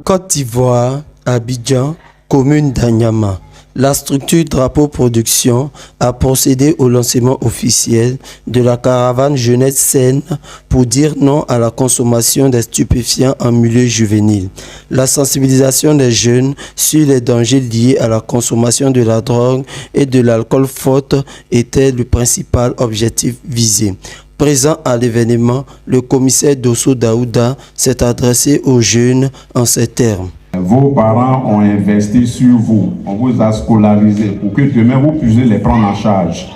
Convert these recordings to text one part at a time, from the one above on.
Côte d'Ivoire, Abidjan, commune d'Anyama. La structure Drapeau Production a procédé au lancement officiel de la caravane Jeunesse Saine pour dire non à la consommation des stupéfiants en milieu juvénile. La sensibilisation des jeunes sur les dangers liés à la consommation de la drogue et de l'alcool forte était le principal objectif visé. Présent à l'événement, le commissaire Dosso Daouda s'est adressé aux jeunes en ces termes. Vos parents ont investi sur vous, on vous a scolarisé pour que demain vous puissiez les prendre en charge.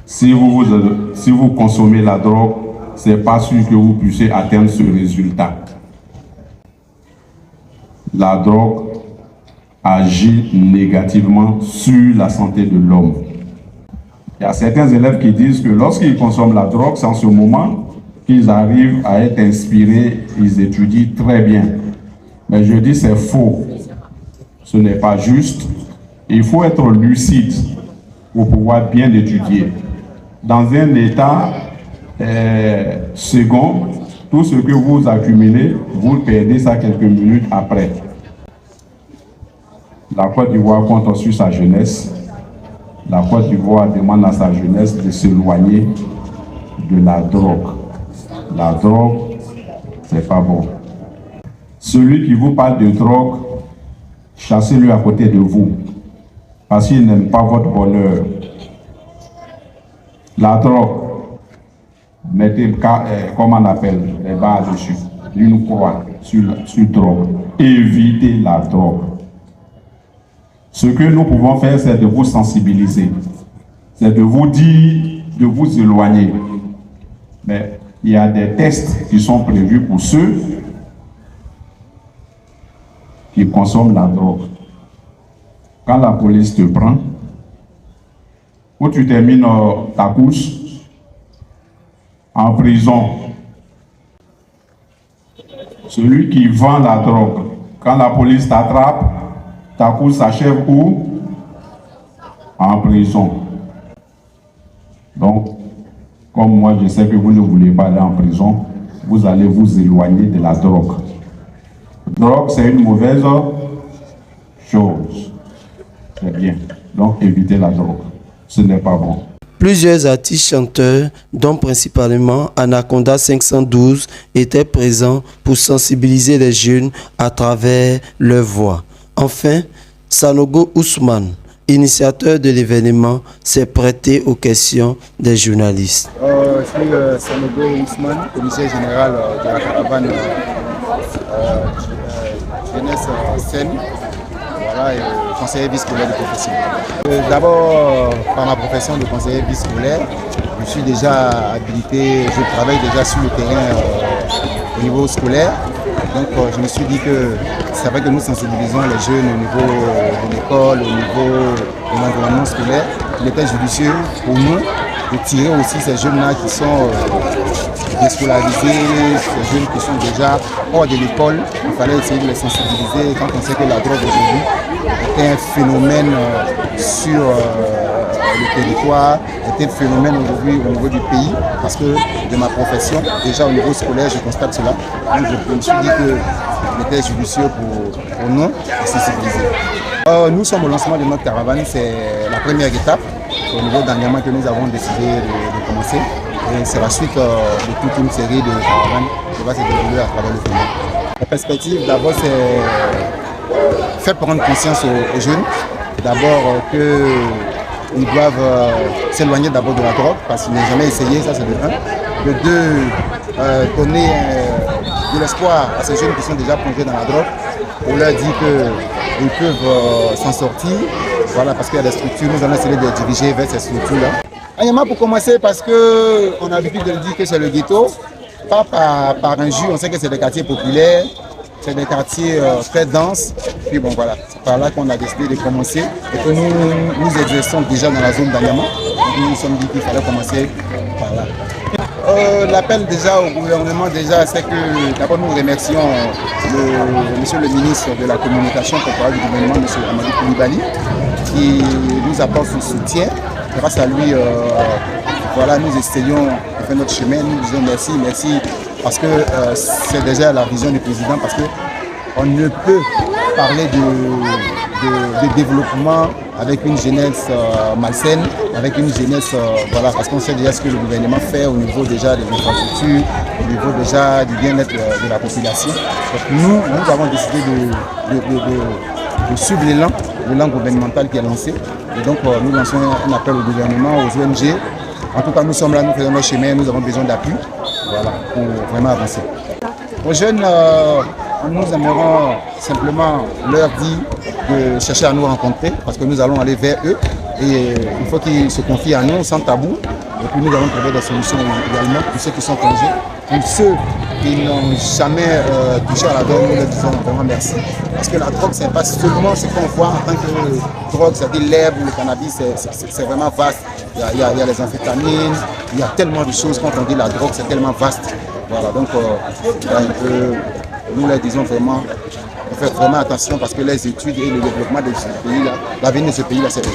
Si vous consommez la drogue, ce n'est pas sûr que vous puissiez atteindre ce résultat. La drogue agit négativement sur la santé de l'homme. Il y a certains élèves qui disent que lorsqu'ils consomment la drogue, c'est en ce moment qu'ils arrivent à être inspirés, ils étudient très bien. Mais je dis c'est faux, ce n'est pas juste. Il faut être lucide pour pouvoir bien étudier. Dans un état second, tout ce que vous accumulez, vous perdez ça quelques minutes après. La Côte d'Ivoire compte sur sa jeunesse. La Côte d'Ivoire demande à sa jeunesse de s'éloigner de la drogue. La drogue, c'est pas bon. Celui qui vous parle de drogue, chassez-le à côté de vous, parce qu'il n'aime pas votre bonheur. La drogue, mettez, comment on appelle, les barres dessus, une croix sur drogue. Évitez la drogue. Ce que nous pouvons faire, c'est de vous sensibiliser, c'est de vous dire, de vous éloigner. Mais il y a des tests qui sont prévus pour ceux qui consomment la drogue. Quand la police te prend, où tu termines ta course, en prison. Celui qui vend la drogue, quand la police t'attrape, ta course s'achève où? En prison. Donc, comme moi je sais que vous ne voulez pas aller en prison, vous allez vous éloigner de la drogue. Drogue, c'est une mauvaise chose. C'est bien. Donc, évitez la drogue. Ce n'est pas bon. Plusieurs artistes chanteurs, dont principalement Anaconda 512, étaient présents pour sensibiliser les jeunes à travers leur voix. Enfin, Sanogo Ousmane, initiateur de l'événement, s'est prêté aux questions des journalistes. Je suis Sanogo Ousmane, commissaire général de la caravane Jeunesse Saine, voilà, et conseiller vie-scolaire de profession. D'abord, par ma profession de conseiller vie-scolaire, je suis déjà habilité, je travaille déjà sur le terrain au niveau scolaire. Donc je me suis dit que c'est vrai que nous sensibilisons les jeunes au niveau de l'école, au niveau de l'environnement scolaire. Il était judicieux pour nous de tirer aussi ces jeunes-là qui sont déscolarisés, ces jeunes qui sont déjà hors de l'école. Il fallait essayer de les sensibiliser quand on sait que la drogue aujourd'hui est un phénomène sur le territoire, est un phénomène aujourd'hui au niveau du pays, parce que de ma profession, déjà au niveau scolaire, je constate cela. Donc je me suis dit qu'il était judicieux pour nous de sensibiliser. Nous sommes au lancement de notre caravane, c'est la première étape au niveau d'Anyama que nous avons décidé de commencer. Et c'est la suite de toute une série de caravanes qui va se dérouler à travers le pays. La perspective, d'abord, c'est faire prendre conscience aux jeunes. D'abord qu'ils doivent s'éloigner d'abord de la drogue, parce qu'ils n'ont jamais essayé, ça c'est de un. De deux, donner de l'espoir à ces jeunes qui sont déjà plongés dans la drogue, pour leur dire qu'ils peuvent s'en sortir. Voilà, parce qu'il y a des structures, nous allons essayer de les diriger vers ces structures-là. Anyama pour commencer parce qu'on a l'habitude de le dire que c'est le ghetto, pas par injure, on sait que c'est des quartiers populaires, c'est des quartiers très denses, puis bon voilà, c'est par là qu'on a décidé de commencer et que nous exerçons déjà dans la zone d'Anyama, nous nous sommes dit qu'il fallait commencer par là. L'appel déjà au gouvernement, déjà, c'est que d'abord nous remercions monsieur le ministre de la communication corporelle du gouvernement, monsieur Amadou Koulibaly, qui nous apporte son soutien. Grâce à lui, voilà, nous essayons de faire notre chemin. Nous disons merci, merci, parce que c'est déjà la vision du président, parce qu'on ne peut parler de développement avec une jeunesse malsaine, avec une jeunesse, voilà, parce qu'on sait déjà ce que le gouvernement fait au niveau déjà des infrastructures, au niveau déjà du bien-être de la population. Donc nous avons décidé de suivre l'élan gouvernemental qui est lancé. Et donc nous lançons un appel au gouvernement, aux ONG. En tout cas, nous sommes là, nous faisons notre chemin, nous avons besoin d'appui, voilà, pour vraiment avancer. Aux jeunes, nous aimerons simplement leur dire de chercher à nous rencontrer, parce que nous allons aller vers eux et il faut qu'ils se confient à nous sans tabou. Et puis nous allons trouver des solutions également pour ceux qui sont plongés. Pour ceux qui n'ont jamais touché à la drogue, nous leur disons vraiment merci. Parce que la drogue, ce n'est pas seulement ce qu'on voit en tant que drogue, c'est-à-dire l'herbe ou le cannabis, c'est vraiment vaste. Il y a les amphétamines, il y a tellement de choses. Quand on dit la drogue, c'est tellement vaste. Voilà, donc nous leur disons vraiment de faire vraiment attention, parce que les études et le développement de ce pays-là, l'avenir de ce pays-là, c'est eux.